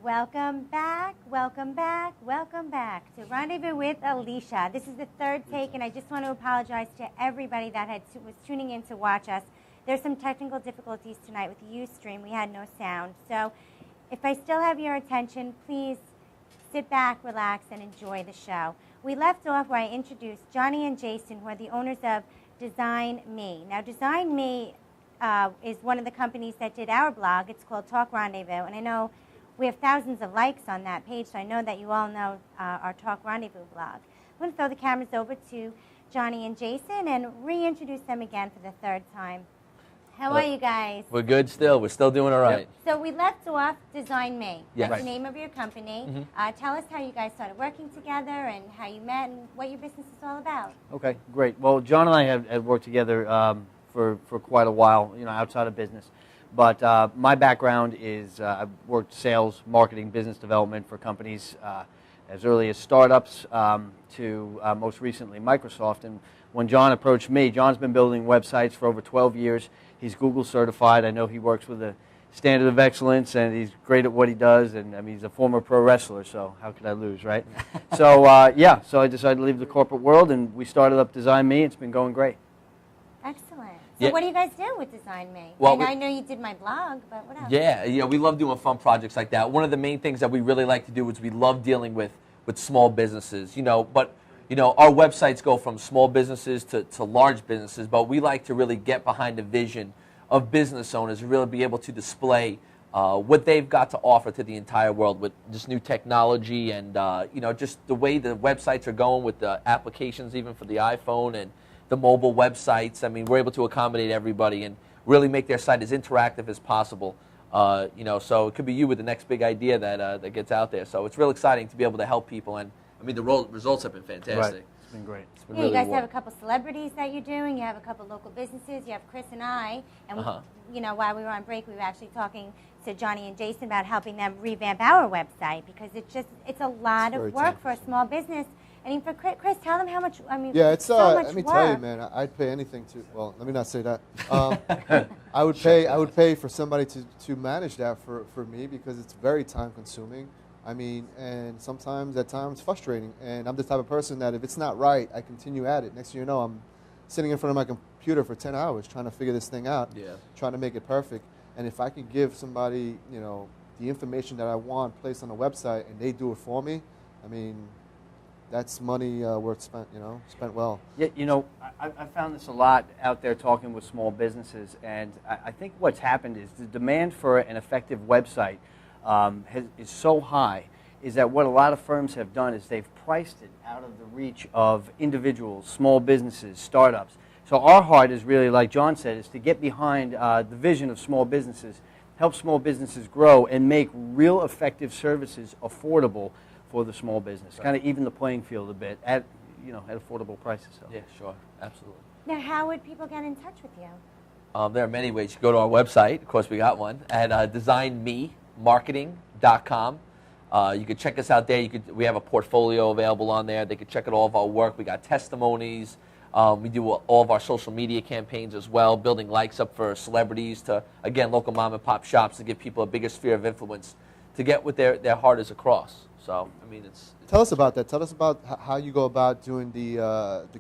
Welcome back, welcome back, welcome back to Rendezvous with Alicia. This is the third take, and I just want to apologize to everybody that was tuning in to watch us. There's some technical difficulties tonight with the Ustream. We had no sound. So if I still have your attention, please sit back, relax, and enjoy the show. We left off where I introduced Johnny and Jason, who are the owners of Design Me. Now, Design Me is one of the companies that did our blog. It's called Talk Rendezvous, and I know we have thousands of likes on that page, so I know that you all know our Talk Rendezvous blog. I'm going to throw the cameras over to Johnny and Jason and reintroduce them again for the third time. How are you guys? We're good still. We're still doing all right. So we left off Design Me. Yes. That's the name of your company. Tell us how you guys started working together and how you met and what your business is all about. Okay, great. Well, John and I have worked together for quite a while, outside of business. But my background is I've worked sales, marketing, business development for companies as early as startups to most recently Microsoft. And when John approached me, John's been building websites for over 12 years. He's Google certified. I know he works with a standard of excellence, and he's great at what he does. And I mean, he's a former pro wrestler, so how could I lose, right? So so I decided to leave the corporate world, and we started up Design Me. It's been going great. Excellent. So what do you guys do with Design Me? Well, I know you did my blog, but what else? Yeah, we love doing fun projects like that. One of the main things that we really like to do is we love dealing with small businesses, but our websites go from small businesses to large businesses, but we like to really get behind the vision of business owners and really be able to display what they've got to offer to the entire world with just new technology and, just the way the websites are going with the applications even for the iPhone and the mobile websites. I mean, we're able to accommodate everybody and really make their site as interactive as possible. So it could be you with the next big idea that gets out there. So it's real exciting to be able to help people. And I mean, the results have been fantastic. Right. It's been great. It's been you guys have a couple celebrities that you're doing. You have a couple local businesses. You have Chris and I. And, while we were on break, we were actually talking to Johnny and Jason about helping them revamp our website because it's a lot of work for a small business. I mean, for Chris, tell them how much, it's so much let me work. tell you, man, I'd pay anything to, well, let me not say that. I would pay for somebody to manage that for me because it's very time consuming. I mean, and sometimes at times frustrating. And I'm the type of person that if it's not right, I continue at it. Next thing you know, I'm sitting in front of my computer for 10 hours trying to figure this thing out, trying to make it perfect. And if I could give somebody, the information that I want placed on the website and they do it for me, I mean, that's money worth spent, spent well. Yeah, I found this a lot out there talking with small businesses, and I think what's happened is the demand for an effective website is so high, is that what a lot of firms have done is they've priced it out of the reach of individuals, small businesses, startups. So our heart is really, like John said, is to get behind the vision of small businesses, help small businesses grow, and make real effective services affordable for the small business, kind of even the playing field a bit at affordable prices. So. Yeah, sure, absolutely. Now, how would people get in touch with you? There are many ways. You can go to our website. Of course, we got one at designmemarketing.com. You could check us out there. We have a portfolio available on there. They could check out all of our work. We got testimonies. We do all of our social media campaigns as well, building likes up for celebrities to, again, local mom and pop shops to give people a bigger sphere of influence to get what their heart is across. So, I mean, it's tell us about that. Tell us about how you go about doing the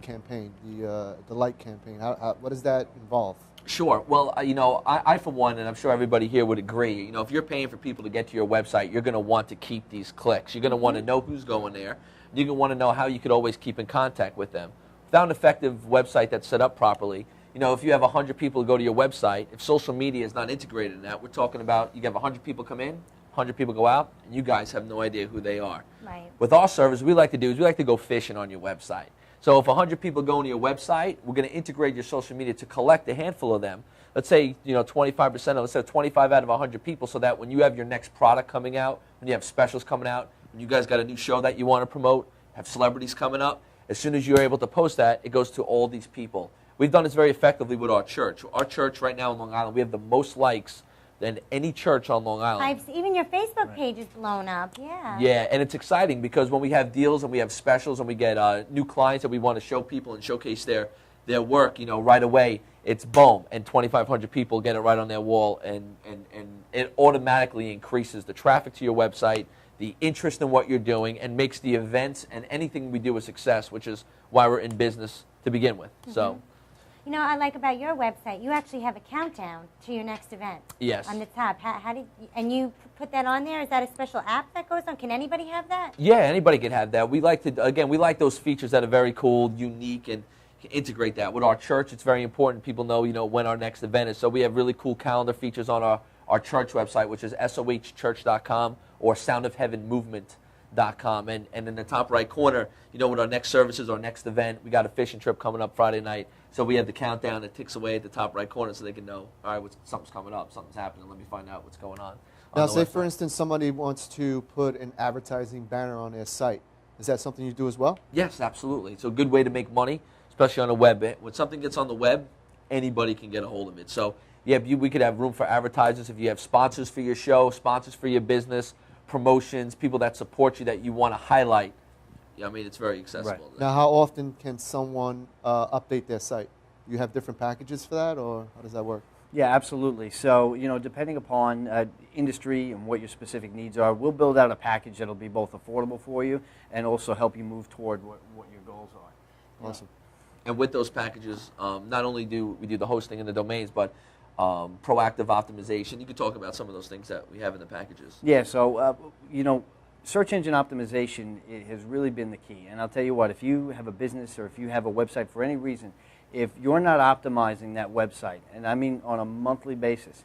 campaign, the like campaign. What does that involve? Sure. Well, I for one, and I'm sure everybody here would agree, if you're paying for people to get to your website, you're going to want to keep these clicks. You're going to want to know who's going there. You're going to want to know how you could always keep in contact with them. Without an effective website that's set up properly, if you have 100 people go to your website, if social media is not integrated in that, we're talking about you have 100 people come in, 100 people go out, and you guys have no idea who they are. Right. With our service, what we like to do is we like to go fishing on your website. So if 100 people go to your website, we're going to integrate your social media to collect a handful of them. Let's say 25% of, let's say 25 out of 100 people, so that when you have your next product coming out, when you have specials coming out, when you guys got a new show that you want to promote, have celebrities coming up, as soon as you're able to post that, it goes to all these people. We've done this very effectively with our church. Our church right now in Long Island, we have the most likes than any church on Long Island. Even your Facebook page is blown up, yeah. Yeah, and it's exciting because when we have deals and we have specials and we get new clients that we want to show people and showcase their their work, right away, it's boom, and 2,500 people get it right on their wall, and it automatically increases the traffic to your website, the interest in what you're doing, and makes the events and anything we do a success, which is why we're in business to begin with. So. I like about your website, you actually have a countdown to your next event. Yes. On the top. And you put that on there? Is that a special app that goes on? Can anybody have that? Yeah, anybody can have that. We like those features that are very cool, unique, and integrate that. With our church, it's very important people know, when our next event is. So we have really cool calendar features on our church website, which is sohchurch.com or soundofheavenmovement.com. And in the top right corner, with our next services, our next event, we got a fishing trip coming up Friday night. So we have the countdown that ticks away at the top right corner so they can know, all right, something's coming up, something's happening. Let me find out what's going on. Now, say, for instance, somebody wants to put an advertising banner on their site. Is that something you do as well? Yes, absolutely. It's a good way to make money, especially on the web. When something gets on the web, anybody can get a hold of it. So, yeah, we could have room for advertisers. If you have sponsors for your show, sponsors for your business, promotions, people that support you that you want to highlight, it's very accessible. Right. Now, how often can someone update their site? You have different packages for that, or how does that work? Yeah, absolutely. So, depending upon industry and what your specific needs are, we'll build out a package that'll be both affordable for you and also help you move toward what your goals are. Awesome. And with those packages, not only do we do the hosting and the domains, but proactive optimization. You could talk about some of those things that we have in the packages. Yeah, so, search engine optimization has really been the key. And I'll tell you what, if you have a business or if you have a website for any reason, if you're not optimizing that website, and I mean on a monthly basis,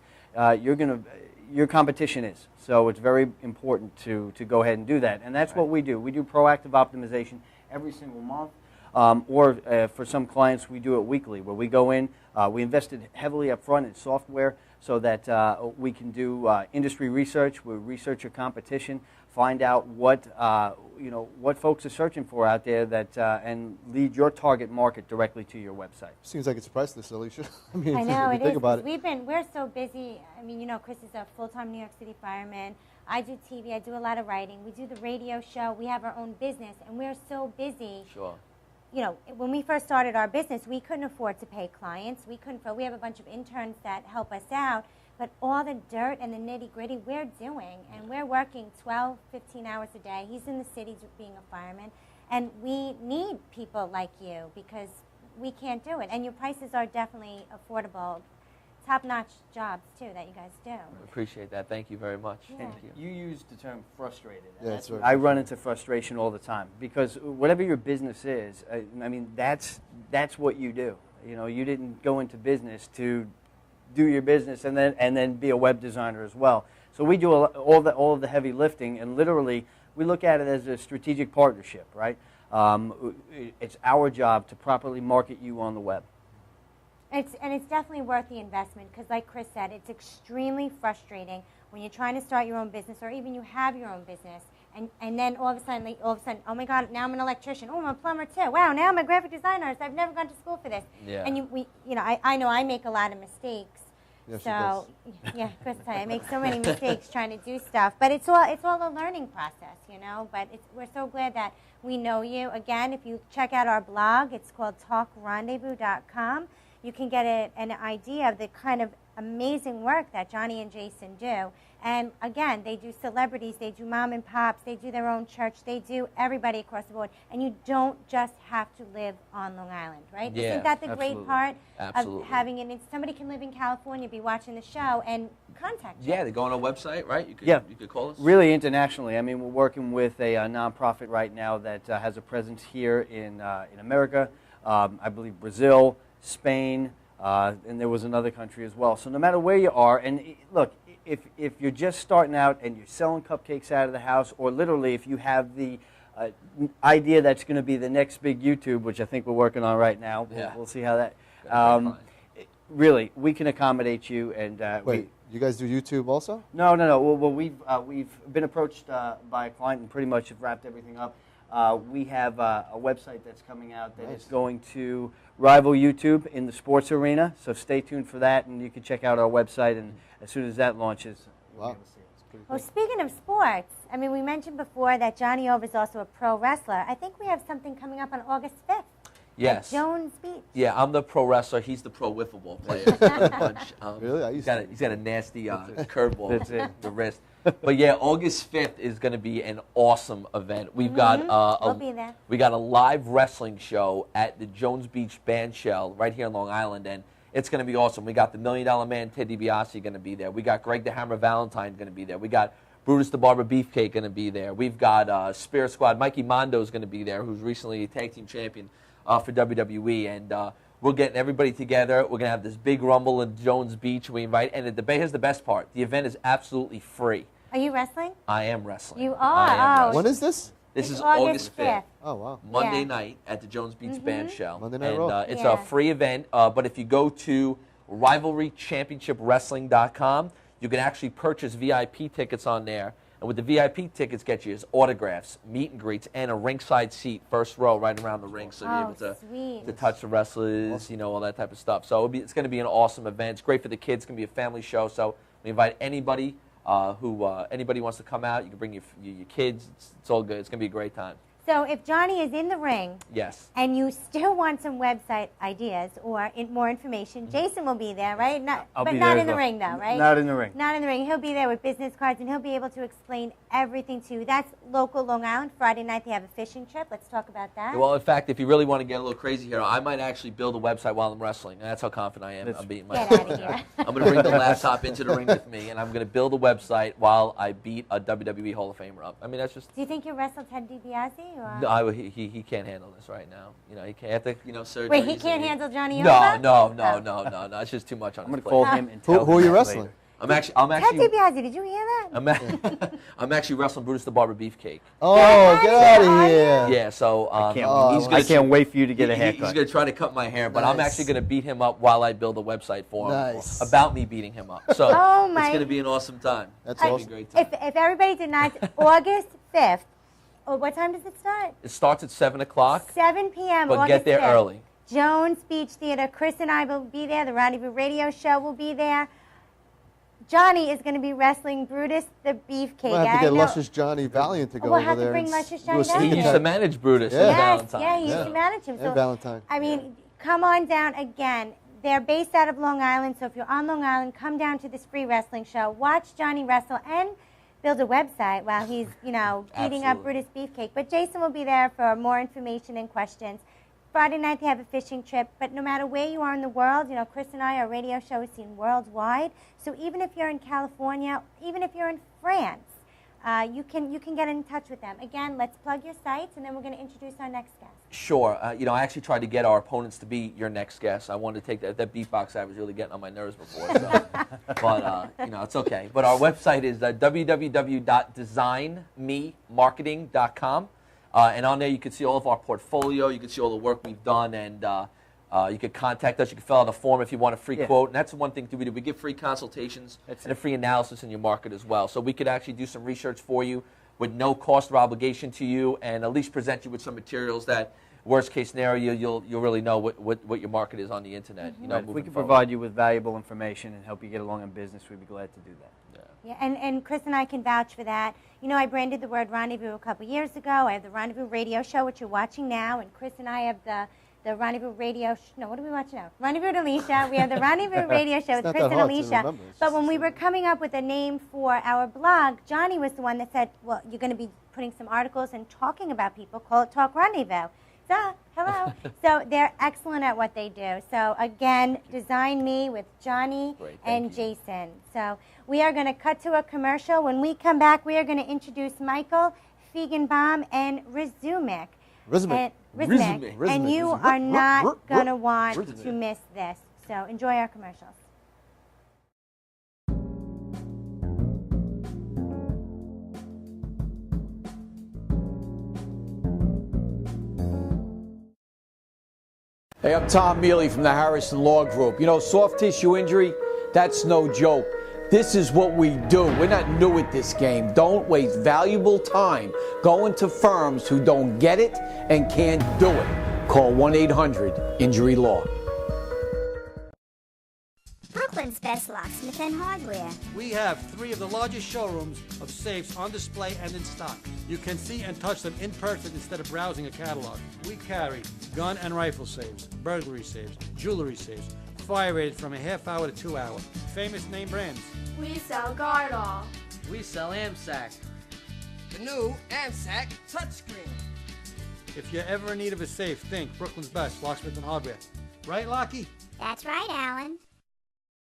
your competition is. So it's very important to go ahead and do that. And that's what we do. We do proactive optimization every single month. Or for some clients, we do it weekly, where we go in, we invested heavily up front in software so that we can do industry research. We research your competition, find out what folks are searching for out there, and lead your target market directly to your website. Seems like it's priceless, Alicia. I know it is. Think about it. We're so busy. Chris is a full-time New York City fireman. I do TV. I do a lot of writing. We do the radio show. We have our own business, and we're so busy. Sure. When we first started our business, we couldn't afford to pay clients. We have a bunch of interns that help us out, but all the dirt and the nitty-gritty we're doing, and we're working 12, 15 hours a day. He's in the city being a fireman, and we need people like you because we can't do it. And your prices are definitely affordable. Top-notch jobs, too, that you guys do. I appreciate that. Thank you very much. Yeah. Thank you. You used the term frustrated. Yeah, that's right. I run into frustration all the time because whatever your business is, that's what you do. You didn't go into business to do your business and then be a web designer as well. So we do all of the heavy lifting, and literally we look at it as a strategic partnership, right? It's our job to properly market you on the web. It's definitely worth the investment because, like Chris said, it's extremely frustrating when you're trying to start your own business or even you have your own business, and then all of a sudden, oh my God, now I'm an electrician. Oh, I'm a plumber too. Wow, now I'm a graphic designer. So I've never gone to school for this. Yeah. And I know I make a lot of mistakes. Yes, so yeah, Chris, I make so many mistakes trying to do stuff, but it's all a learning process, But we're so glad that we know you. Again, if you check out our blog, it's called talkrendezvous.com. You can get an idea of the kind of amazing work that Johnny and Jason do. And again, they do celebrities, they do mom and pops, they do their own church, they do everybody across the board. And you don't just have to live on Long Island, right? Yeah, Isn't that the absolutely. great part Absolutely. of having it? Somebody can live in California, be watching the show, and contact you. Yeah, they go on our website, right? You could call us. Really internationally. We're working with a nonprofit right now that has a presence here in America, I believe Brazil, Spain, and there was another country as well. So no matter where you are, and look, if you're just starting out and you're selling cupcakes out of the house, or literally if you have the idea that's going to be the next big YouTube, which I think we're working on right now, we'll see how that. Really, we can accommodate you. And wait, you guys do YouTube also? No. Well, we've been approached by a client and pretty much have wrapped everything up. We have a website that's coming out that is going to rival YouTube in the sports arena. So stay tuned for that, and you can check out our website. And as soon as that launches, we'll be able to see it. Well, speaking of sports, we mentioned before that Johnny Ove is also a pro wrestler. I think we have something coming up on August 5th. Yes. At Jones Beach. Yeah, I'm the pro wrestler. He's the pro wiffle ball player. Pretty much. Really? He's got a nasty curveball. That's it. The wrist. But yeah, August 5th is going to be an awesome event. We've got We'll be there. we got a live wrestling show at the Jones Beach Band Shell right here in Long Island, and it's going to be awesome. We got the $1 Million Man Ted DiBiase going to be there. We got Greg the Hammer Valentine going to be there. We got Brutus the Barber Beefcake going to be there. We've got Spirit Squad. Mikey Mondo is going to be there, who's recently a tag team champion for WWE, and we're getting everybody together. We're going to have this big rumble in Jones Beach. We invite, and here's the best part: the event is absolutely free. Are you wrestling? I am wrestling. You I am are? Oh. wrestling. When is this? This is August August 5th. Oh, wow. Monday Yeah. night at the Jones Beach Band Shell. Monday Night and, Raw. it's Yeah. a free event, but if you go to rivalrychampionshipwrestling.com, you can actually purchase VIP tickets on there. And with the VIP tickets, get you is autographs, meet and greets, and a ringside seat, first row, right around the ring, so you're able to sweet. touch the wrestlers, all that type of stuff. So it's going to be an awesome event. It's great for the kids. It's going to be a family show. So we invite anybody anybody wants to come out. You can bring your kids. It's all good. It's going to be a great time. So if Johnny is in the ring Yes. and you still want some website ideas or more information, Jason will be there, right? I'll but be not there in as the well. ring, though, right? Not in the ring. Not in the ring. He'll be there with business cards, and he'll be able to explain everything to you. That's local Long Island. Friday night they have a fishing trip. Let's talk about that. Well, in fact, if you really want to get a little crazy here, I might actually build a website while I'm wrestling. And that's how confident I am. I'm beating Get myself. out of here. I'm going to bring the laptop into the ring with me, and I'm going to build a website while I beat a WWE Hall of Famer up. I mean, that's just... Do you think you'll wrestle Ted DiBiase? Or? No, he can't handle this right now. He can't have to, surgery. Wait, he can't handle Johnny No, Oba? no. It's just too much on I'm his going to plate. call him and tell Who are him you that wrestling? later. I'm Ted actually DiBiase, did you hear that? I'm actually wrestling Brutus the Barber Beefcake. Oh, get out of Are here. Yeah, so I he's can't wait for you to get a He's haircut. going to try to cut my hair, but I'm Nice. actually going to beat him up while I build a website for him Nice. about me beating him up. So Oh, it's my- going to be an awesome time. That's It's gonna awesome. be a great time. If everybody did not, August 5th. Oh, what time does it start? It starts at 7 o'clock, 7 p.m. but August get there 5th. early. Jones Beach Theater. Chris and I will be there. The Rendezvous Radio Show will be there. Johnny is going to be wrestling Brutus the Beefcake. We'll have to I get know- Luscious Johnny Valiant to go We'll over have to there. bring and Luscious do Johnny a down sneak He used there. to attack. manage Brutus Yeah. and Yes, Valentine. yeah, he used Yeah. to manage him. And Valentine. I mean, come on down again. They're based out of Long Island, so if you're on Long Island, come down to this free wrestling show. Watch Johnny wrestle and build a website while he's, eating up Absolutely. Brutus Beefcake. But Jason will be there for more information and questions. Friday night they have a fishing trip, but no matter where you are in the world, Chris and I, our radio show is seen worldwide. So even if you're in California, even if you're in France, you can get in touch with them. Again, let's plug your sites, and then we're going to introduce our next guest. Sure. I actually tried to get our opponents to be your next guest. I wanted to take that beatbox. I was really getting on my nerves before. So. But, it's okay. But our website is www.designmemarketing.com. And on there you can see all of our portfolio. You can see all the work we've done. And you can contact us. You can fill out a form if you want a free quote. And that's the one thing we do. We give free consultations and a free analysis in your market as well. So we could actually do some research for you with no cost or obligation to you, and at least present you with some materials that, worst case scenario, you'll really know what your market is on the internet. If we moving can forward. provide you with valuable information and help you get along in business, we'd be glad to do that. Yeah, and Chris and I can vouch for that. I branded the word Rendezvous a couple years ago. I have the Rendezvous Radio Show, which you're watching now, and Chris and I have the Rendezvous Radio. No, what are we watching now? Rendezvous with Alicia. We have the Rendezvous Radio Show with not Chris that and hard to Alicia. remember. It's But just when we the were coming up with a name for our blog, Johnny was the one that said, "Well, you're going to be putting some articles and talking about people. Call it Talk Rendezvous." Hello. So they're excellent at what they do. So again, Design Me with Johnny Great, thank and you. Jason. So we are going to cut to a commercial. When we come back, we are going to introduce Michael, Feigenbaum, and Rizumik. Rizumik. And Rizumik. you Rizumik. are not Rizumik. going to want Rizumik. to miss this. So enjoy our commercials. Hey, I'm Tom Mealy from the Harrison Law Group. Soft tissue injury, that's no joke. This is what we do. We're not new at this game. Don't waste valuable time going to firms who don't get it and can't do it. Call 1-800-INJURY-LAW. Brooklyn's best best locksmith and hardware. We have 3 of the largest showrooms of safes on display and in stock. You can see and touch them in person instead of browsing a catalog. We carry gun and rifle safes, burglary safes, jewelry safes, fire rated from a half hour to 2 hour. Famous name brands. We sell Gardol. We sell AMSAC. The new AMSAC touchscreen. If you're ever in need of a safe, think Brooklyn's best locksmith and hardware. Right, Lockie? That's right, Alan.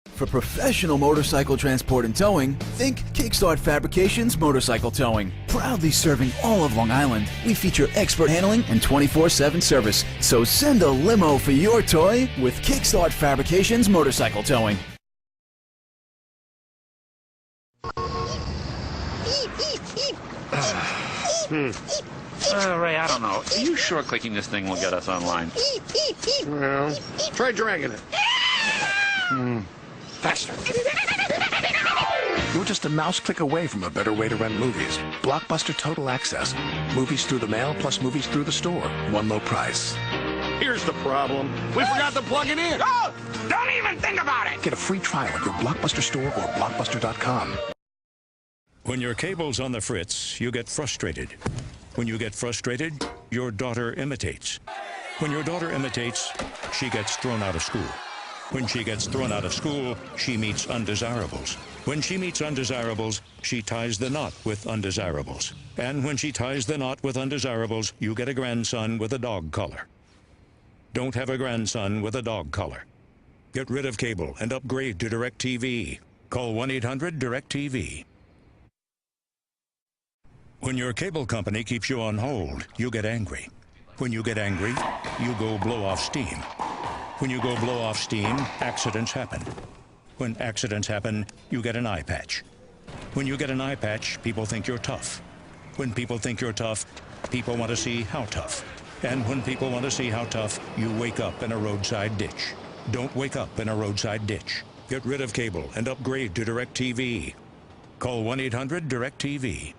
For professional motorcycle transport and towing, think Kickstart Fabrications Motorcycle Towing. Proudly serving all of Long Island, we feature expert handling and 24/7 service. So send a limo for your toy with Kickstart Fabrications Motorcycle Towing. Ray, I don't know. Are you sure clicking this thing will get us online? Well, try dragging it. Faster. You're just a mouse click away from a better way to rent movies. Blockbuster Total Access. Movies through the mail plus movies through the store. One low price. Here's the problem. We forgot to plug it in. Oh! Don't even think about it! Get a free trial at your Blockbuster store or Blockbuster.com. When your cable's on the fritz, you get frustrated. When you get frustrated, your daughter imitates. When your daughter imitates, she gets thrown out of school. When she gets thrown out of school, she meets undesirables. When she meets undesirables, she ties the knot with undesirables. And when she ties the knot with undesirables, you get a grandson with a dog collar. Don't have a grandson with a dog collar. Get rid of cable and upgrade to DirecTV. Call 1-800-DirecTV. When your cable company keeps you on hold, you get angry. When you get angry, you go blow off steam. When you go blow off steam, accidents happen. When accidents happen, you get an eye patch. When you get an eye patch, people think you're tough. When people think you're tough, people want to see how tough. And when people want to see how tough, you wake up in a roadside ditch. Don't wake up in a roadside ditch. Get rid of cable and upgrade to DirecTV. Call 1-800-DirecTV.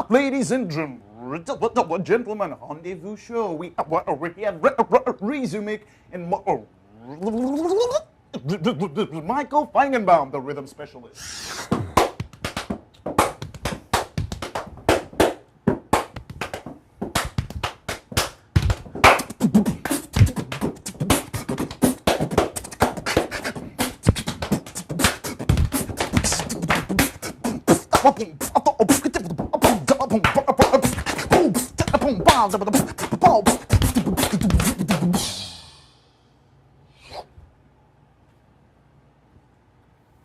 Ladies and gentlemen, Rendevous show. We have Rizumik and Michael Feigenbaum, the rhythm specialist.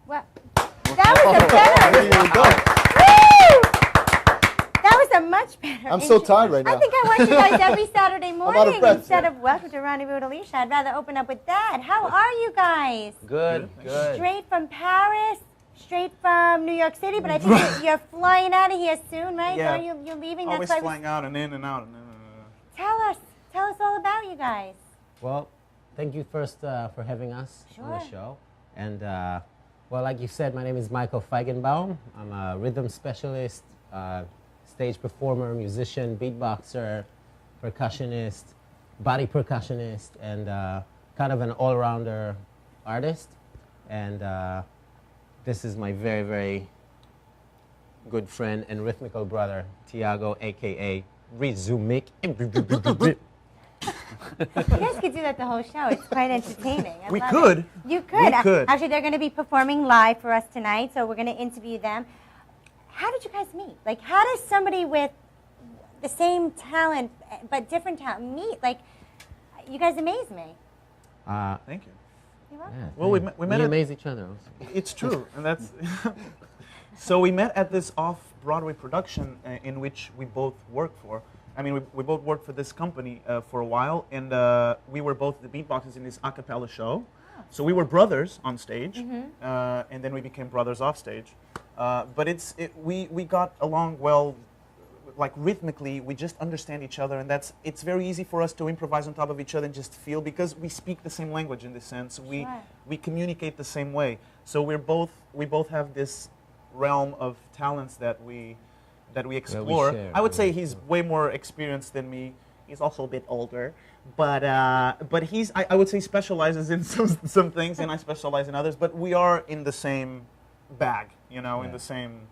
Well, that was a better. That was a much better. I'm so tired right now. I think I watch you guys every Saturday out of morning breath, instead yeah. of Welcome to Rendezvous with Alicia. I'd rather open up with that. How are you guys? Good, good. Straight from Paris, straight from New York City, but I think you're flying out of here soon, right? Yeah. Are you're leaving? Always That's why flying out and in and out. Tell us all about you guys. Well, thank you first for having us on the Sure. show. And, well, like you said, my name is Michael Feigenbaum. I'm a rhythm specialist, stage performer, musician, beatboxer, percussionist, body percussionist, and kind of an all-rounder artist. And this is my very, very good friend and rhythmical brother, Tiago, a.k.a. Rizumik. You guys could do that the whole show. It's quite entertaining. We love could. it. You could. We could. Actually, they're going to be performing live for us tonight, so we're going to interview them. How did you guys meet? Like, how does somebody with the same talent but different talent meet? Like, you guys amaze me. Thank you. You're welcome. Yeah, Well, we met we at- amaze each other also. It's true, and that's. So we met at this off-Broadway production in which we both worked for. I mean, we both worked for this company for a while, and we were both the beatboxers in this a cappella show. So we were brothers on stage, and then we became brothers off stage. But we got along well like rhythmically, we just understand each other, and it's very easy for us to improvise on top of each other and just feel, because we speak the same language in this sense. We communicate the same way. So we both have this realm of talents that we explore. I would say he's way more experienced than me. He's also a bit older, but I would say specializes in some things, and I specialize in others. But we are in the same bag, you know, in the same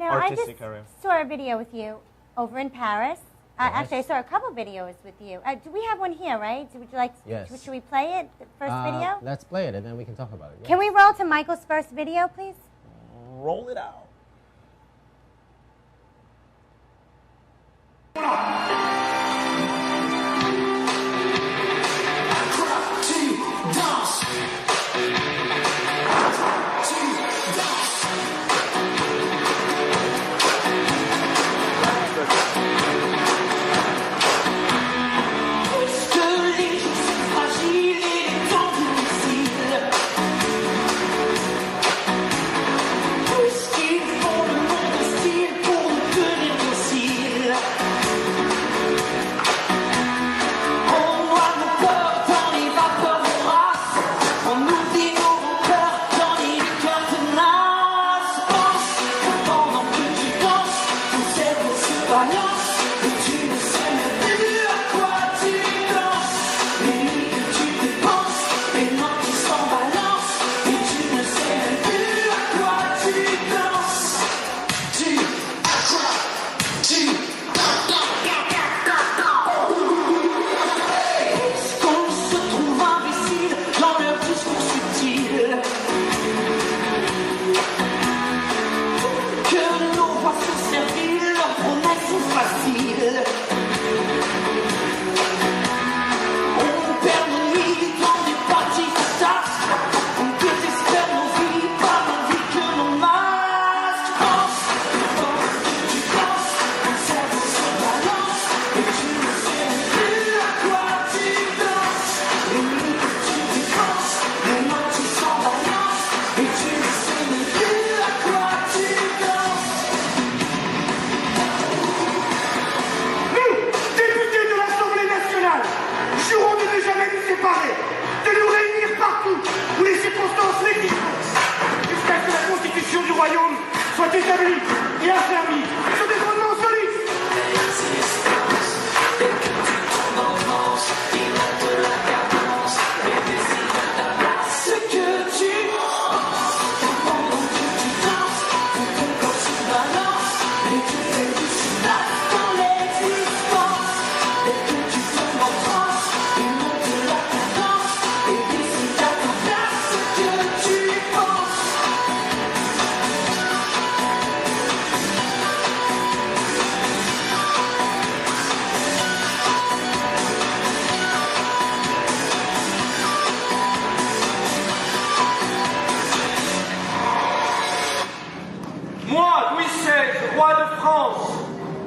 artistic area. I just saw a video with you over in Paris. Actually, I saw a couple videos with you. Do we have one here, right? Would you like? Yes. Should we play it? The first video. Let's play it, and then we can talk about it. Yes. Can we roll to Michael's first video, please? Roll it out.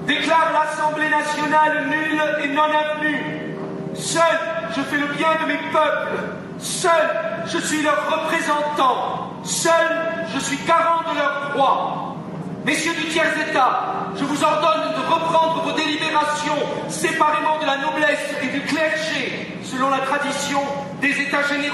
Déclare l'Assemblée nationale nulle et non avenue. Seul je fais le bien de mes peuples. Seul je suis leur représentant. Seul je suis garant de leurs droits. Messieurs du tiers-État, je vous ordonne de reprendre vos délibérations séparément de la noblesse et du clergé, selon la tradition des États généraux.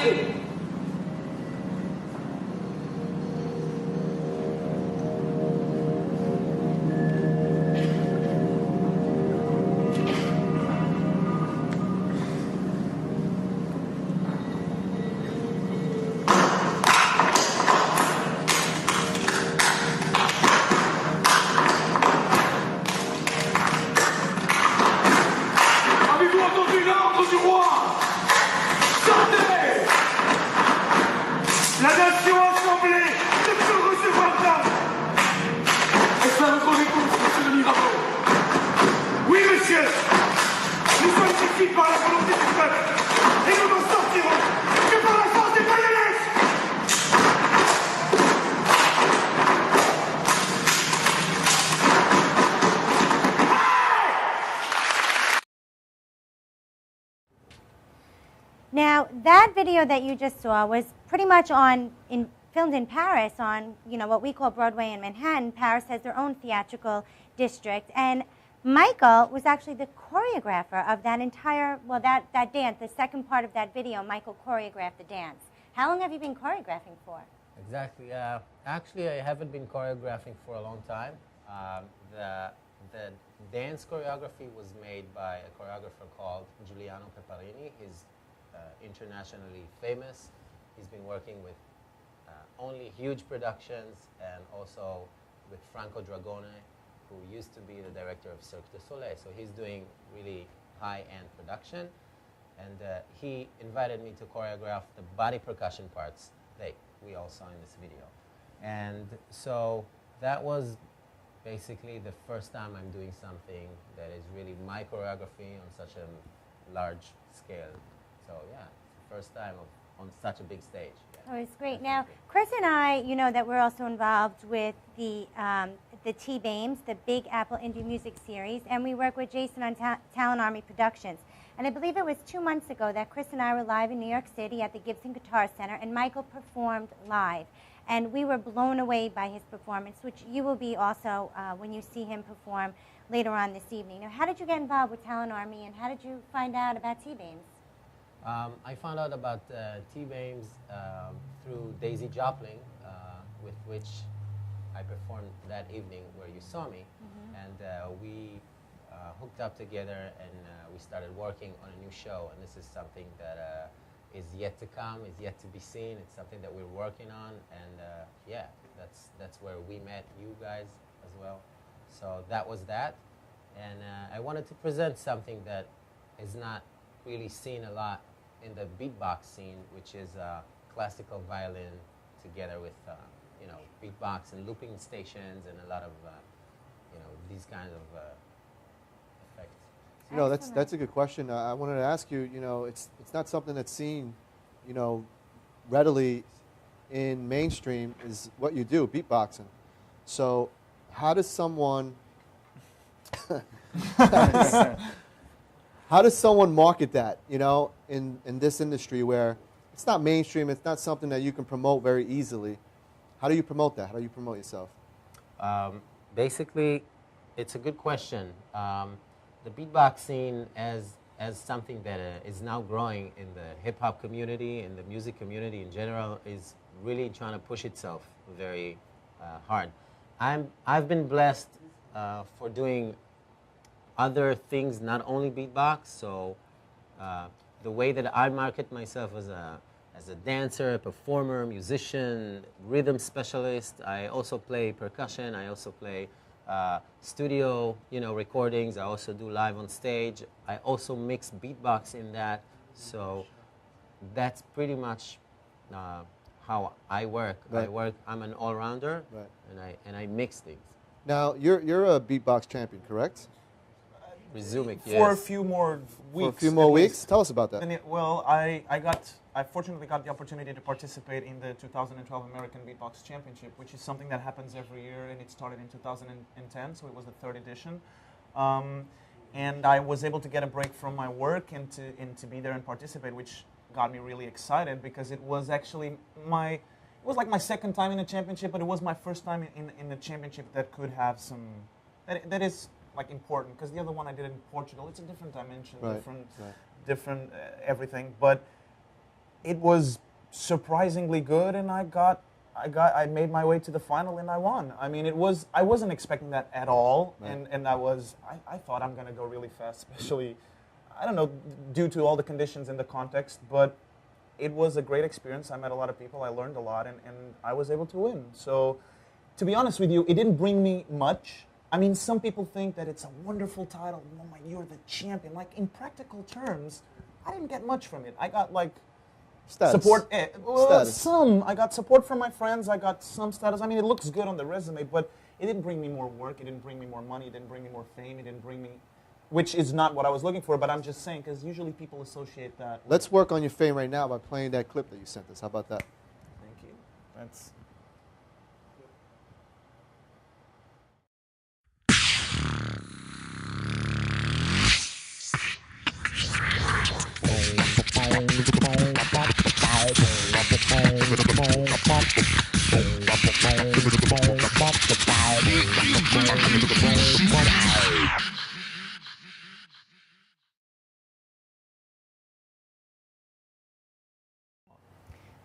Now, that video that you just saw was pretty much filmed in Paris on, what we call Broadway in Manhattan. Paris has their own theatrical district. And Michael was actually the choreographer of that entire, well, that dance, the second part of that video. Michael choreographed the dance. How long have you been choreographing for? Exactly. Actually, I haven't been choreographing for a long time. The dance choreography was made by a choreographer called Giuliano Peparini. He's internationally famous. He's been working with only huge productions and also with Franco Dragone, who used to be the director of Cirque du Soleil. So he's doing really high-end production. And he invited me to choreograph the body percussion parts that we all saw in this video. And so that was basically the first time I'm doing something that is really my choreography on such a large scale. So yeah, it's the first time on such a big stage. Yeah. Oh, it's great. Now, Chris and I, you know that we're also involved with the T-BAMES, the Big Apple Indie Music Series, and we work with Jason on Talent Army Productions. And I believe it was 2 months ago that Chris and I were live in New York City at the Gibson Guitar Center, and Michael performed live. And we were blown away by his performance, which you will be also when you see him perform later on this evening. Now, how did you get involved with Talent Army, and how did you find out about T-BAMES? I found out about T-BAMES through Daisy Joplin, with which I performed that evening where you saw me. And we hooked up together, and we started working on a new show. And this is something that is yet to come, is yet to be seen. It's something that we're working on. And yeah, that's where we met you guys as well. So that was that. And I wanted to present something that is not really seen a lot in the beatbox scene, which is classical violin together with you know, beatbox and looping stations and a lot of you know, these kinds of effects. You know, that's a good question. I wanted to ask you. You know, it's not something that's seen, you know, readily in mainstream. Is what you do, beatboxing. So, how does someone how does someone market that, you know, in this industry where it's not mainstream, it's not something that you can promote very easily? How do you promote that? How do you promote yourself? Basically, it's a good question. The beatbox scene as something that is now growing in the hip-hop community, in the music community in general, is really trying to push itself very hard. I've been blessed for doing other things, not only beatbox. So the way that I market myself as a dancer, a performer, musician, rhythm specialist. I also play percussion. I also play studio, you know, recordings. I also do live on stage. I also mix beatbox in that. So that's pretty much how I work. Right. I'm an all-rounder, right. and I mix things. Now, you're a beatbox champion, correct? Rizumik, yes. For a few more weeks. For a few more weeks? Tell us about that. Well, I fortunately got the opportunity to participate in the 2012 American Beatbox Championship, which is something that happens every year, and it started in 2010, so it was the third edition. And I was able to get a break from my work and to be there and participate, which got me really excited because it was actually it was like my second time in a championship, but it was my first time in a championship that could have some, that is like important, because the other one I did in Portugal, it's a different dimension, different everything, but it was surprisingly good, and I made my way to the final and I won. I mean, I wasn't expecting that at all, and I thought I'm gonna go really fast, especially, I don't know, due to all the conditions and the context, but it was a great experience. I met a lot of people, I learned a lot, and I was able to win. So, to be honest with you, it didn't bring me much. I mean, some people think that it's a wonderful title. Oh my, you're the champion. Like, in practical terms, I didn't get much from it. I got, like, support. I got support from my friends. I got some status. I mean, it looks good on the resume, but it didn't bring me more work. It didn't bring me more money. It didn't bring me more fame. It didn't bring me, which is not what I was looking for, but I'm just saying, because usually people associate that. Let's work on your fame right now by playing that clip that you sent us. How about that? Thank you. That's...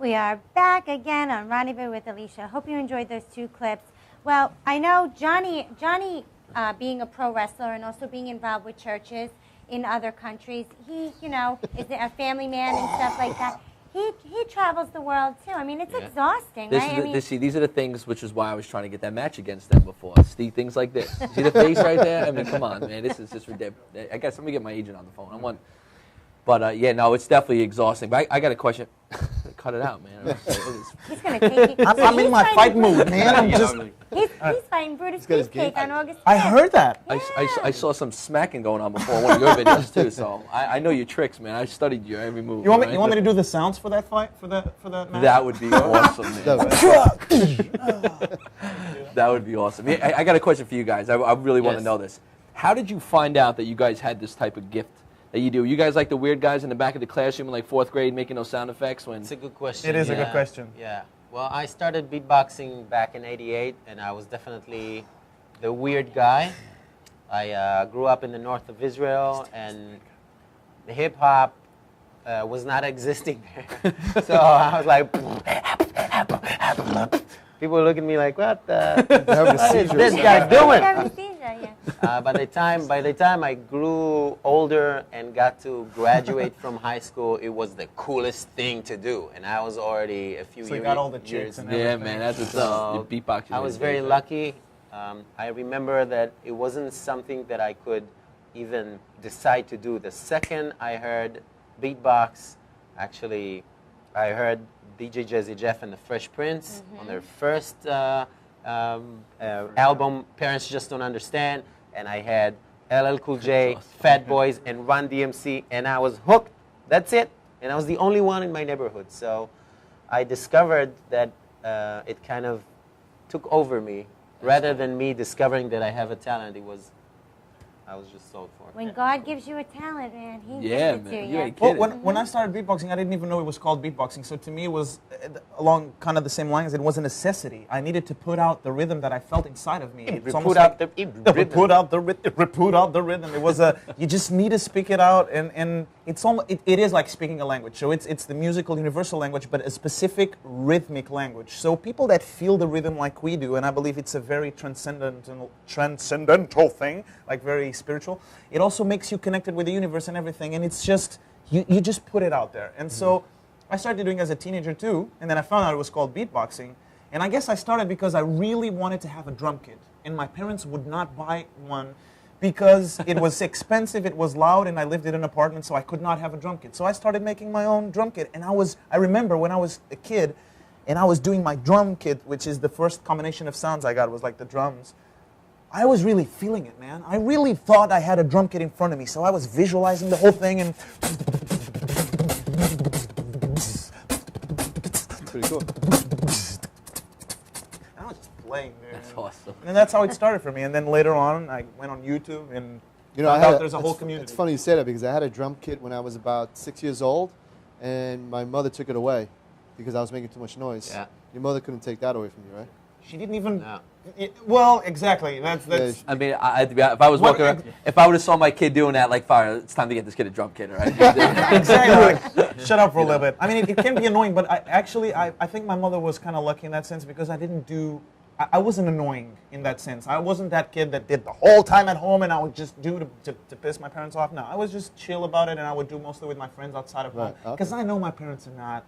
We are back again on Rendezvous with Alicia. Hope you enjoyed those 2 clips. Well, I know Johnny, being a pro wrestler and also being involved with churches in other countries, he, you know, is a family man and stuff like that. He travels the world too. I mean, it's exhausting, right? These are the things, which is why I was trying to get that match against them before. See things like this. See the face right there? I mean, come on, man. This is just ridiculous. I guess let me get my agent on the phone. But yeah, no, it's definitely exhausting. But I got a question. Cut it out, man. He's going to take you. I'm in my fight mood, man. I'm just. He's fighting Brutus Beefcake on August 10th. I heard that. I saw some smacking going on before one of your videos too, so I know your tricks, man. I studied your every move. You want me to do the sounds for that fight for that match? That would be awesome, man. That would be awesome. I got a question for you guys. I really want to know this. How did you find out that you guys had this type of gift that you do? You guys like the weird guys in the back of the classroom in like 4th grade making those sound effects? It's a good question. It is a good question. Yeah. Well, I started beatboxing back in '88, and I was definitely the weird guy. I grew up in the north of Israel, and the hip-hop was not existing there. So I was like, people would look at me like, what is this guy doing? By the time I grew older and got to graduate from high school, it was the coolest thing to do, and I was already a few years. So you got all the chicks and everything. Yeah, man, that's what's up. Beatboxing. I was very lucky. I remember that it wasn't something that I could even decide to do. The second I heard beatbox, actually, I heard DJ Jazzy Jeff and the Fresh Prince on their first album, Parents Just Don't Understand, and I had LL Cool J, Fat Boys, and Run DMC, and I was hooked. That's it. And I was the only one in my neighborhood. So I discovered that it kind of took over me. Rather than me discovering that I have a talent, I was just sold for it. When God gives you a talent, man, He gives it to you. You ain't kidding. Well, when I started beatboxing, I didn't even know it was called beatboxing. So to me, it was along kind of the same lines. It was a necessity. I needed to put out the rhythm that I felt inside of me. Put out the rhythm. It was you just need to speak it out, and it's almost it is like speaking a language. So it's the musical universal language, but a specific rhythmic language. So people that feel the rhythm like we do, and I believe it's a very transcendental thing, like very spiritual. It also makes you connected with the universe and everything, and it's just you just put it out there. And so I started doing it as a teenager too, and then I found out it was called beatboxing. And I guess I started because I really wanted to have a drum kit, and my parents would not buy one because it was expensive, it was loud, and I lived in an apartment, so I could not have a drum kit. So I started making my own drum kit, and I remember when I was a kid, and I was doing my drum kit, which is the first combination of sounds I got was like the drums. I was really feeling it, man. I really thought I had a drum kit in front of me, so I was visualizing the whole thing, and Pretty cool. I was just playing, man. That's awesome. And that's how it started for me. And then later on, I went on YouTube, and there's a whole community. It's funny you say that because I had a drum kit when I was about 6 years old, and my mother took it away because I was making too much noise. Yeah. Your mother couldn't take that away from you, right? She didn't even. No. Well, exactly. That's. I mean, if I was walking around, if I would have saw my kid doing that, like, fire, it's time to get this kid a drum kit, all right? Exactly. Like, shut up for a little bit. I mean, it can be annoying, but I think my mother was kind of lucky in that sense because I wasn't annoying in that sense. I wasn't that kid that did the whole time at home and I would just do to piss my parents off. No, I was just chill about it, and I would do mostly with my friends outside of home because I know my parents are not.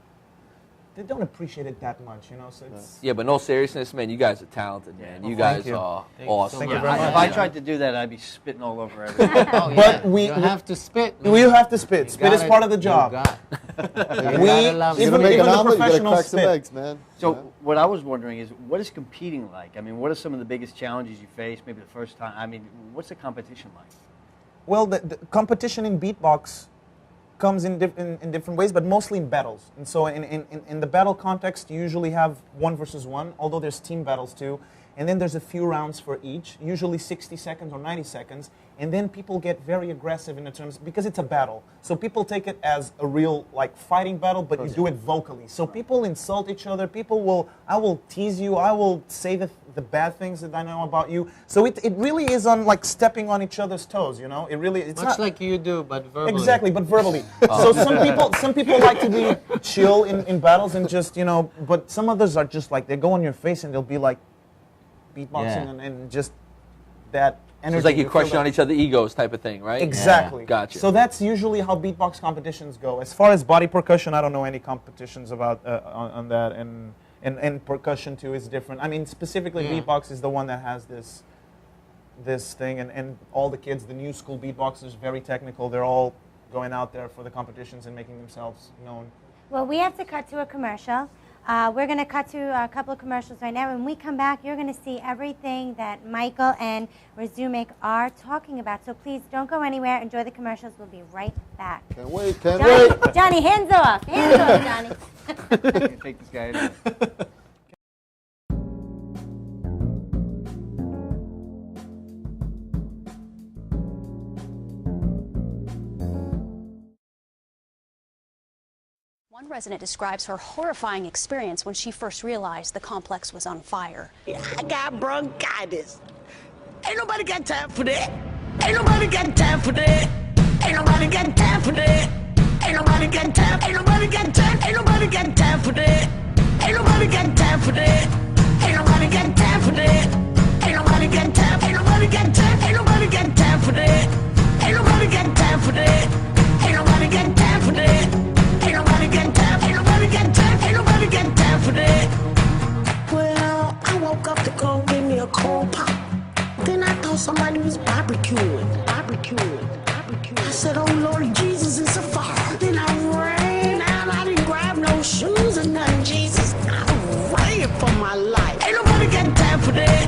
They don't appreciate it that much, you know. So it's Yeah, but no seriousness, man. You guys are talented, man. You guys are awesome. Thank you very much. If I tried to do that, I'd be spitting all over everything. But we have to spit. We have to spit. Spit is part of the job. You're gonna make an omelet, you gotta crack some eggs, man. So what I was wondering is, what is competing like? I mean, what are some of the biggest challenges you face? Maybe the first time. I mean, what's the competition like? Well, the competition in beatbox comes in different ways, but mostly in battles. And so in the battle context, you usually have 1 versus 1, although there's team battles too. and then there's a few rounds for each, usually 60 seconds or 90 seconds, and then people get very aggressive in the terms, because it's a battle. So people take it as a real, like, fighting battle, but you do it vocally. So people insult each other, I will tease you, I will say the bad things that I know about you. So it really is on, like, stepping on each other's toes, you know? It's much like you do, but verbally. Exactly, but verbally. So some people like to be chill in battles and just, you know, but some others are just like, they go on your face and they'll be like beatboxing and just that energy. So it's like you're crushing on each other's egos type of thing, right? Exactly. Yeah, gotcha. So that's usually how beatbox competitions go. As far as body percussion, I don't know any competitions about on that, and percussion too is different. I mean, specifically beatbox is the one that has this thing, and all the kids, the new school beatboxers, very technical. They're all going out there for the competitions and making themselves known. Well, we have to cut to a commercial. We're going to cut to a couple of commercials right now. When we come back, you're going to see everything that Michael and Rizumik are talking about. So please don't go anywhere. Enjoy the commercials. We'll be right back. Can't wait. Johnny, hands off. Hands off, Johnny. Take this guy in. One resident describes her horrifying experience when she first realized the complex was on fire. I got bronchitis. Ain't nobody got time for that. Ain't nobody got time for that. Ain't nobody got time for that. Ain't nobody got time. Ain't nobody got time. Ain't nobody got time for that. Ain't nobody got time for that. Ain't nobody got time for that. Ain't nobody got time. Ain't nobody got time. Ain't nobody got time for that. Ain't nobody got time for that. Ain't nobody got time for that. Ain't nobody got time. Ain't nobody got time. Ain't nobody got time for that. Well, I woke up to go give me a cold pop. Then I thought somebody was barbecuing. I said, oh Lord Jesus, it's a fire. Then I ran out. I didn't grab no shoes or nothing, Jesus. I ran for my life. Ain't nobody got time for that.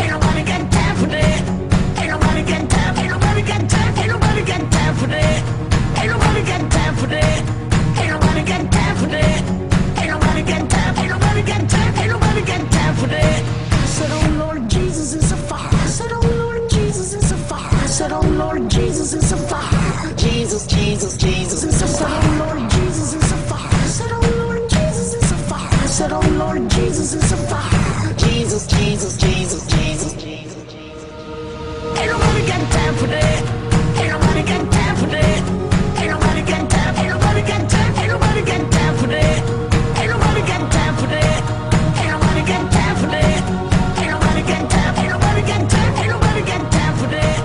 Ain't nobody got time for that. Ain't nobody got time. Ain't nobody got time. Ain't nobody got time for that. Ain't nobody got time for that. Ain't nobody got time for that. Ain't nobody got time. Ain't nobody got time. Ain't nobody got time for that. I said, oh Lord Jesus, it's a fire. I said, oh Lord Jesus, it's a fire. I said, oh Lord Jesus, it's a fire. Jesus, Jesus, Jesus, it's a fire. Oh Lord Jesus, it's a fire. I said, oh Lord Jesus, it's a fire. I said, oh Lord Jesus, it's a fire. Jesus, Jesus, Jesus, Jesus, Jesus, Jesus. Ain't nobody got time for that. Ain't nobody got time for that. Ain't nobody got time. Ain't nobody got time. Ain't nobody got time for that. Ain't nobody got time for that. Ain't nobody got time for that. Ain't nobody got time. Ain't nobody got time. Ain't nobody got time for that.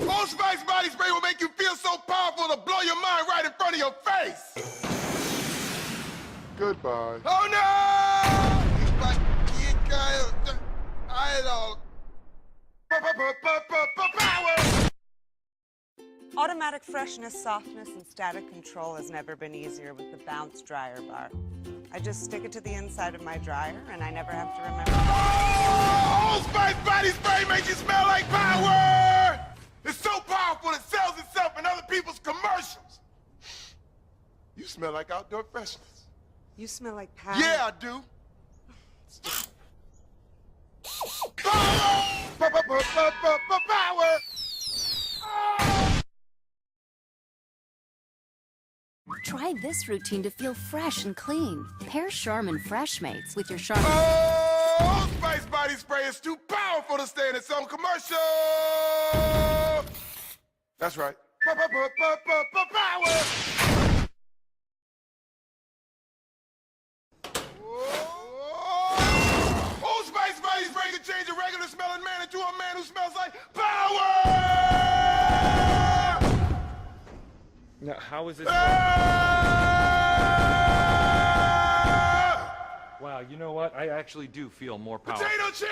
Old Spice body spray will make you feel so powerful to blow your mind right in front of your face. Goodbye. Oh no! Power! Automatic freshness, softness, and static control has never been easier with the Bounce Dryer Bar. I just stick it to the inside of my dryer, and I never have to remember. Oh, Old Spice body spray makes you smell like power! It's so powerful it sells itself in other people's commercials. You smell like outdoor freshness. You smell like power. Yeah, I do. Power! Power! Try this routine to feel fresh and clean. Pair Charmin Fresh Mates with your Charmin. Oh, Spice body spray is too powerful to stay in its own commercial. That's right. Power! Old Spice body spray can change a regular smelling man into a man who smells like power! Now, how is this? Wow, you know what? I actually do feel more powerful. Potato chips!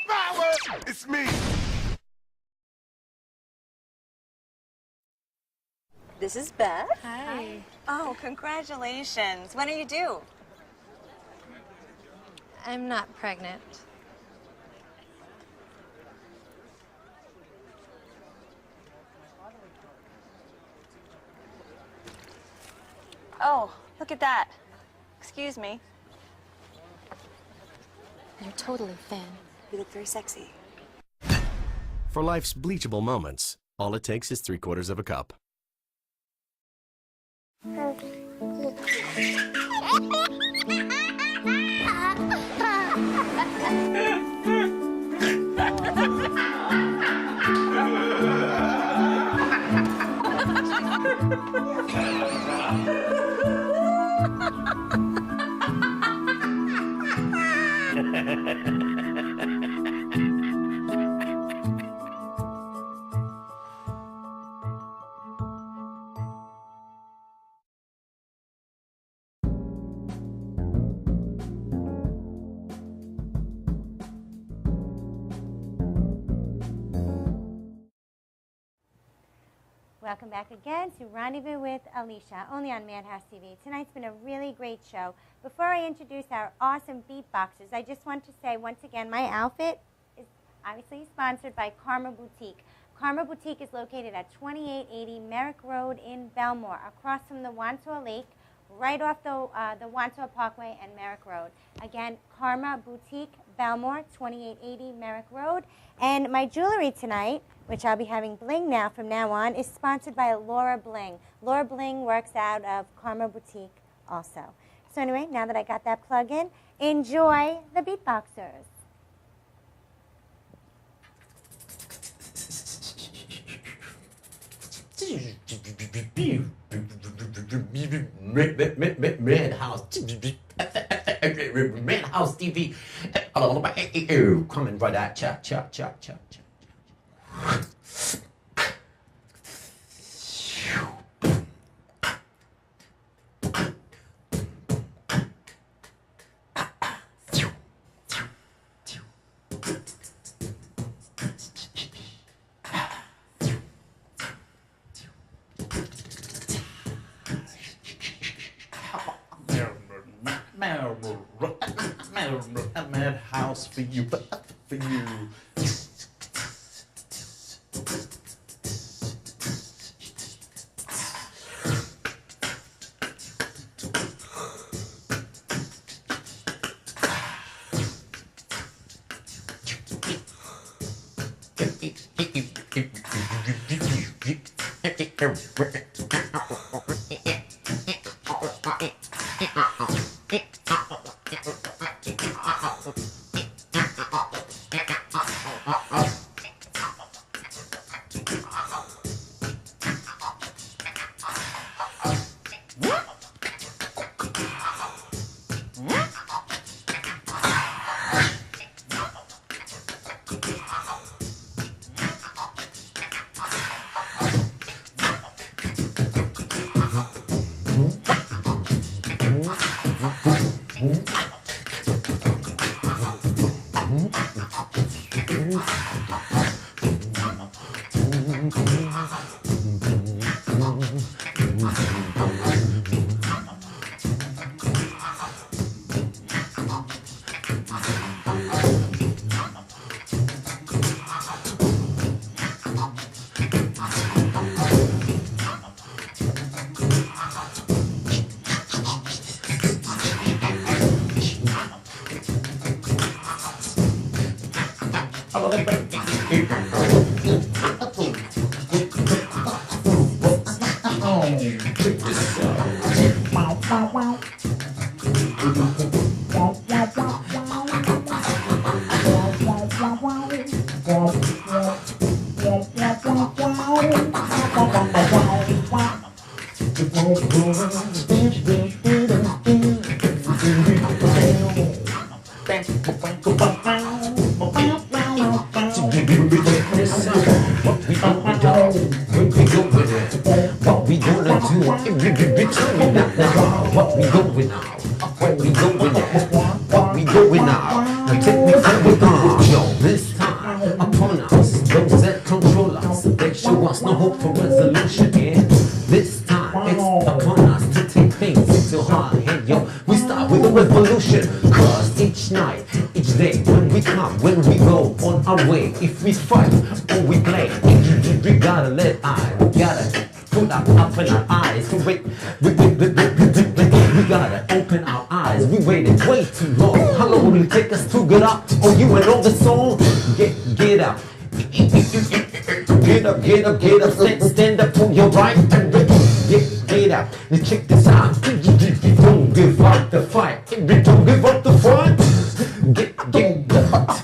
Power! It's me. This is Beth. Hi. Oh, congratulations. When are you due? I'm not pregnant. Oh, look at that. Excuse me. You're totally thin. You look very sexy. For life's bleachable moments, all it takes is 3/4 of a cup. Welcome back again to Rendezvous with Alicia, only on Madhouse TV. Tonight's been a really great show. Before I introduce our awesome beatboxers, I just want to say once again, my outfit is obviously sponsored by Karma Boutique. Karma Boutique is located at 2880 Merrick Road in Belmore, across from the Wantaw Lake, right off the Wantaw Parkway and Merrick Road. Again, Karma Boutique, Belmore, 2880 Merrick Road. And my jewelry tonight, which I'll be having bling now from now on, is sponsored by Laura Bling. Laura Bling works out of Karma Boutique also. So anyway, now that I got that plug in, enjoy the beatboxers. Madhouse TV. Coming right at cha cha cha cha cha. Madhouse for you, for you. Night when we go on our way. If we fight or we play, we gotta let eyes, we gotta put our up in our eyes. So wait, we gotta open our eyes. We waited way too long. How long will it take us to get up? Oh, you and all the song? Get up. Get up, get up, get up, stand up for your right. Get up, check this out. Don't give up the fight. Don't give up the fight. Get up.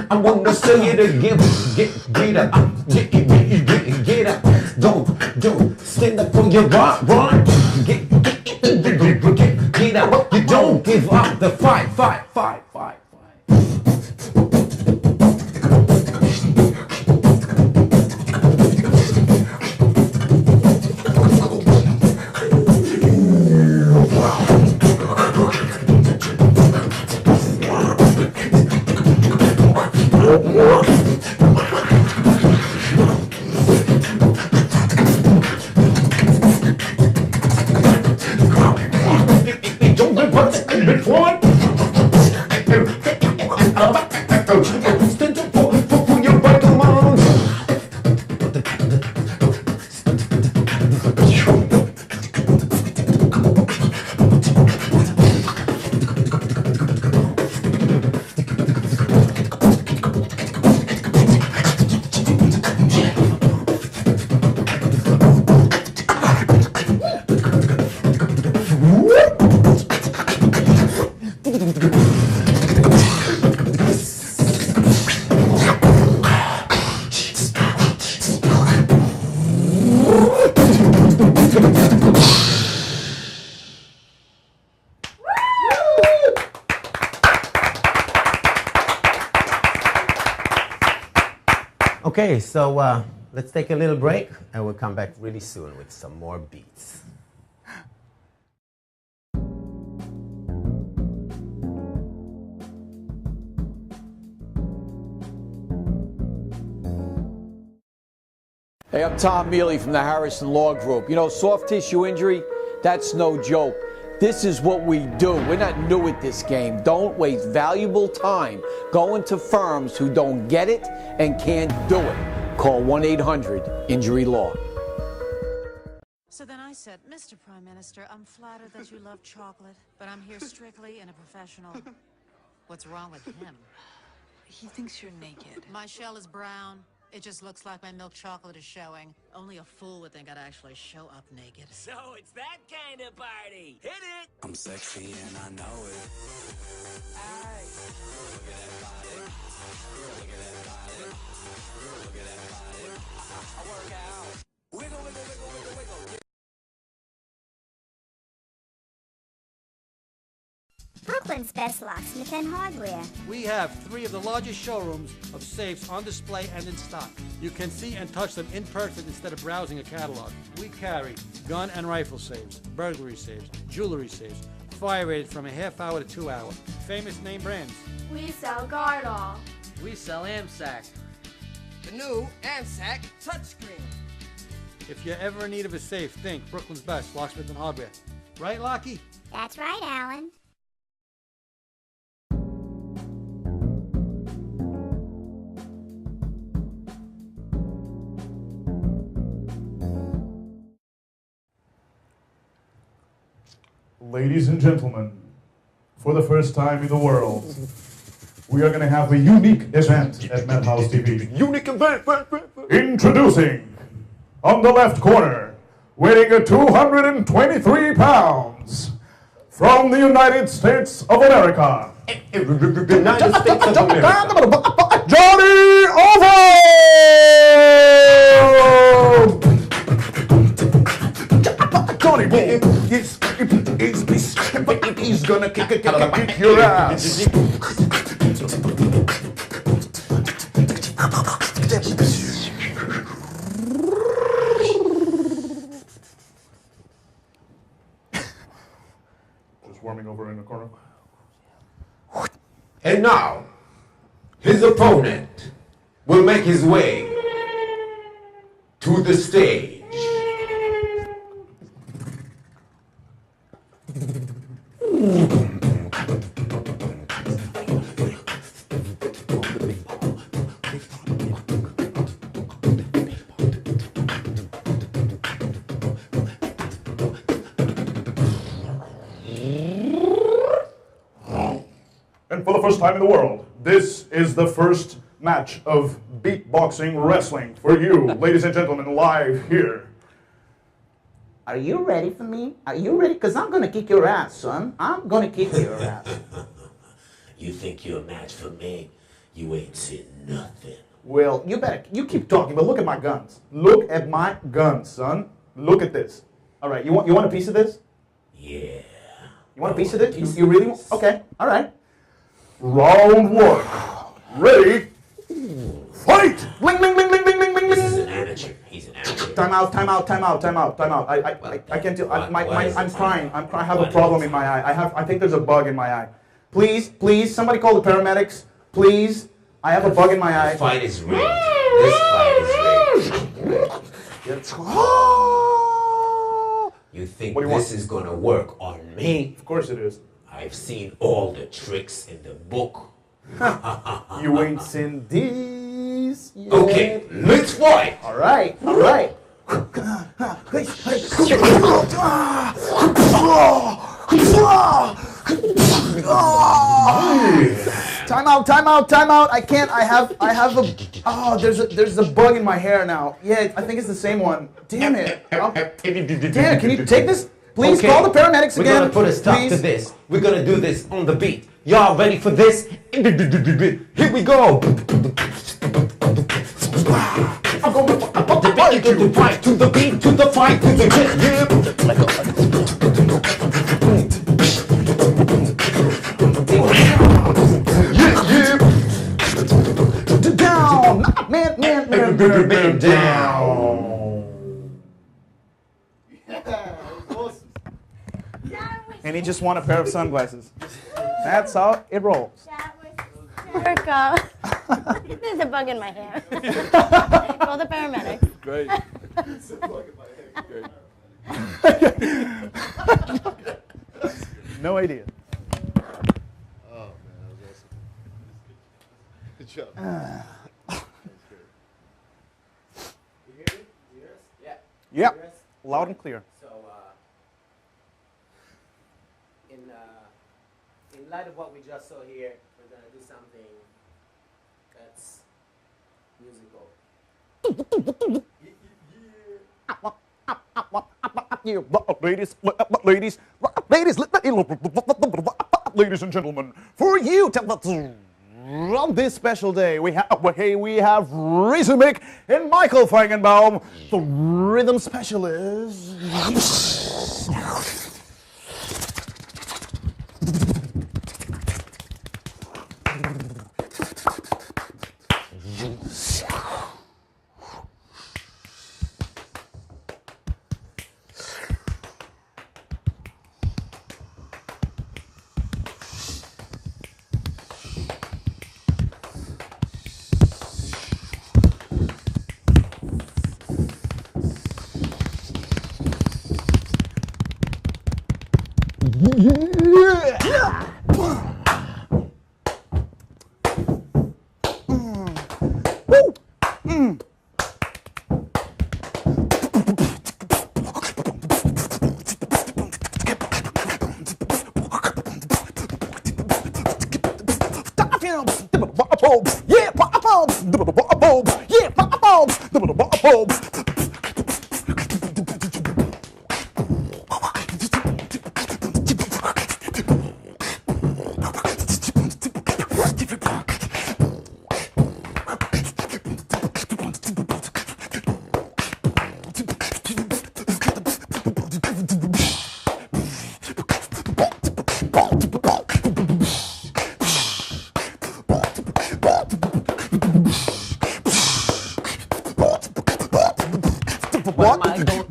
I wanna say it again. Get up, get up. Don't stand up for your right. Get up. You don't give up the fight. Okay, so let's take a little break and we'll come back really soon with some more beats. Hey, I'm Tom Mealy from the Harrison Law Group. You know, soft tissue injury, that's no joke. This is what we do. We're not new at this game. Don't waste valuable time going to firms who don't get it and can't do it. Call 1-800-INJURY-LAW. So then I said, Mr. Prime Minister, I'm flattered that you love chocolate, but I'm here strictly in a professional. What's wrong with him? He thinks you're naked. My shell is brown. It just looks like my milk chocolate is showing. Only a fool would think I'd actually show up naked. So it's that kind of party. Hit it! I'm sexy and I know it. Aye. Look at that body. Look at that body. Look at that body. I work out. Wiggle, wiggle, wiggle, wiggle, wiggle. Brooklyn's best locksmith and hardware. We have 3 of the largest showrooms of safes on display and in stock. You can see and touch them in person instead of browsing a catalog. We carry gun and rifle safes, burglary safes, jewelry safes, fire rated from a half hour to 2 hour. Famous name brands. We sell Gardol. We sell AMSAC. The new AMSAC touchscreen. If you're ever in need of a safe, think Brooklyn's best locksmith and hardware. Right, Lockie? That's right, Alan. Ladies and gentlemen, for the first time in the world, we are going to have a unique event at Madhouse TV. Unique event! Introducing, on the left corner, weighing at 223 pounds, from the United States of America, United States of America. Johnny Ovo! Johnny he's gonna kick your ass. Just warming over in the corner. And now, his opponent will make his way to the stage. gentlemen, for the first time in the world, this is the first match of beatboxing wrestling for you, ladies and gentlemen, live here. Are you ready for me? Are you ready? Because I'm going to kick your ass, son. I'm going to kick your ass. You think you're a match for me? You ain't seen nothing. Well, you keep talking, but look at my guns. Look at my guns, son. Look at this. All right, you want a piece of this? Yeah. You want a piece of it? You really want? Okay, all right. Round one. Ready? Fight! Bling, bling, bling, bling, bling, bling, bling, This is bling. an amateur. He's an amateur. Time out. I can't do. I'm crying. I have a problem in my eye. I think there's a bug in my eye. Please, somebody call the paramedics. Please, I have a bug in my eye. This fight is rigged. This fight is rigged. You think this is gonna work on me? Of course it is. I've seen all the tricks in the book. You ain't seen these yet. Okay, let's fight. All right. Time out. I can't. I have a. Oh, there's a bug in my hair now. Yeah, I think it's the same one. Damn it. Damn, can you take this? Please call the paramedics again. We're gonna put a stop to this. We're gonna do this on the beat. Y'all ready for this? Here we go. I'm going to fight to the fight, to the beat, to the fight, to the beat. Down, man, down. And he just won a pair of sunglasses. That's how it rolls. There's a bug in my hair. Call the paramedics. Great. No idea. Oh man, that was awesome. Good job. You hear me? You hear us? Yeah. Yep. Loud and clear. So, in light of what we just saw here, we're gonna do something that's musical. Ladies and gentlemen, for you on this special day, we have Rizumik and Michael Feigenbaum, the rhythm specialists.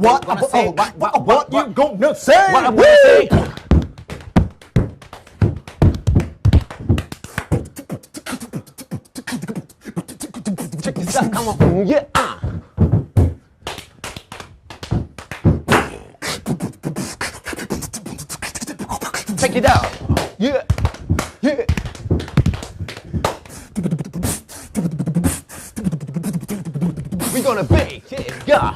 What you gonna say? What I'm gonna say? Check this out, come on, yeah. Check it out, yeah. We're gonna bake it, yeah.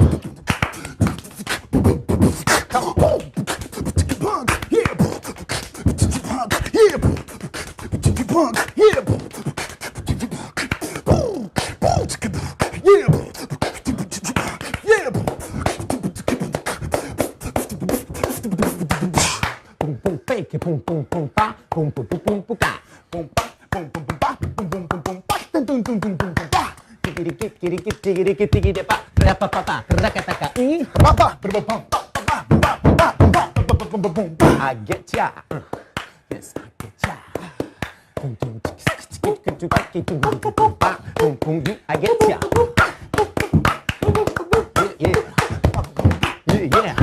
Come on. boom boom boom ba, boom boom boom boom boom ga. Boom ba, boom boom boom ba, boom boom boom boom ba, dun dun dun dun dun dun ba. I get ya. Yes, I get ya. Boom boom, boom boom, you, I get ya. Yeah, yeah.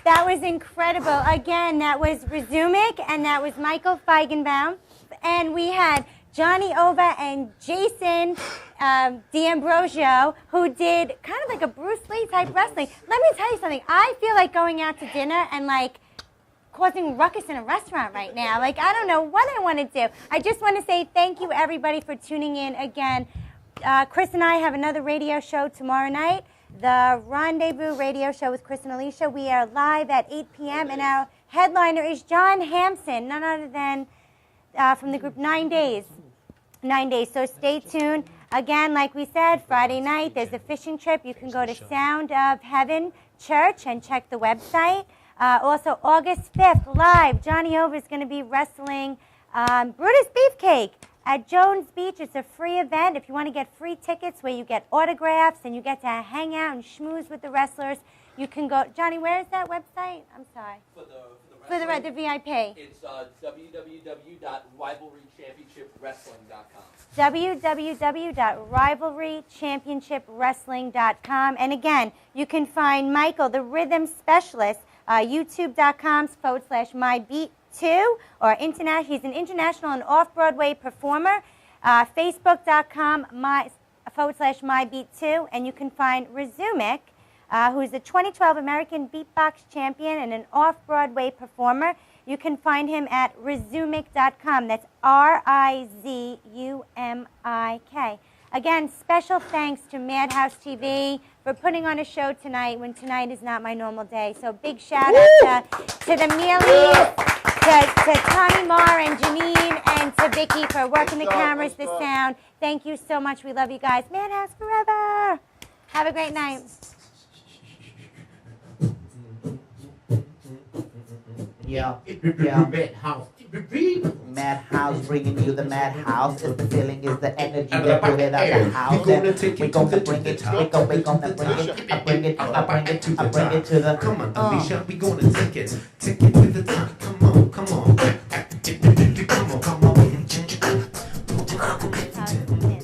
That was incredible. Again, that was Rizumik and that was Michael Feigenbaum. And we had Johnny Ova and Jason D'Ambrosio, who did kind of like a Bruce Lee type wrestling. Let me tell you something. I feel like going out to dinner and like causing ruckus in a restaurant right now. Like, I don't know what I want to do. I just want to say thank you, everybody, for tuning in again. Chris and I have another radio show tomorrow night, the Rendezvous radio show with Chris and Alicia. We are live at 8 p.m. and our headliner is John Hampson, none other than from the group 9 Days. 9 Days, so stay tuned. Again, like we said, Friday night, there's a fishing trip. You can go to Sound of Heaven Church and check the website. Also, August 5th, live, Johnny Over is going to be wrestling Brutus Beefcake at Jones Beach. It's a free event. If you want to get free tickets where you get autographs and you get to hang out and schmooze with the wrestlers, you can go. Johnny, where is that website? I'm sorry. For the VIP. It's www.rivalrychampionshipwrestling.com. www.rivalrychampionshipwrestling.com. And again, you can find Michael, the rhythm specialist, youtube.com/mybeat2, or he's an international and off-Broadway performer, facebook.com/mybeat2, and you can find Rizumik, who's a 2012 American Beatbox Champion and an off-Broadway performer. You can find him at rizumik.com. That's RIZUMIK. Again, special thanks to Madhouse TV for putting on a show tonight when tonight is not my normal day. So big shout out to the Mealies, to Tommy Marr and Janine, and to Vicky for working the cameras, the sound. Thank you so much. We love you guys. Madhouse forever. Have a great night. Yeah. Madhouse bringing you the madhouse. It's the feeling, is the energy that put it out the house. We're gonna bring it. I bring it to the. Come on, Alicia, we gonna take it to the top. Come on, come on, come on.